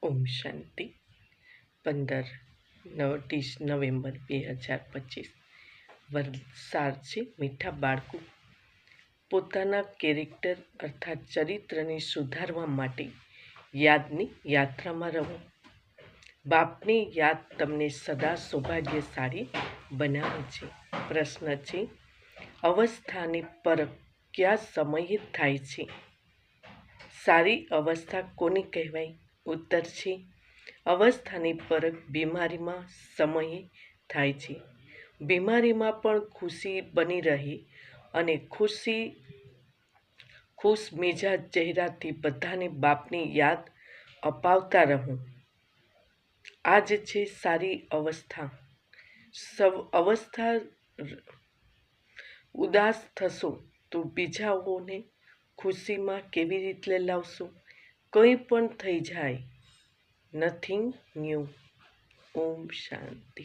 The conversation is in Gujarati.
ઓમ શાંતિ 15 નવેમ્બર 2025 વરસાદ છે. મીઠા બાળકો પોતાના કેરેક્ટર અર્થાત ચરિત્રને સુધારવા માટે યાદની યાત્રામાં રહો. બાપની યાદ તમને સદા સૌભાગ્યશાળી બનાવે છે. પ્રશ્ન છે, અવસ્થાની પરખ કયા સમયે થાય છે? સારી અવસ્થા કોને કહેવાય? ઉત્તર છે, અવસ્થાની પરખ બીમારીમાં સમયે થાય છે. બીમારીમાં પણ ખુશી બની રહે અને ખુશ મિજાજ ચહેરાથી બધાને બાપની યાદ અપાવતા રહો. આ જ છે સારી અવસ્થા. અવસ્થા ઉદાસ થશો તો બીજાઓને ખુશીમાં કેવી રીતે લાવશો? કંઈ પણ થઈ જાય, નથિંગ ન્યૂ. ઓમ શાંતિ.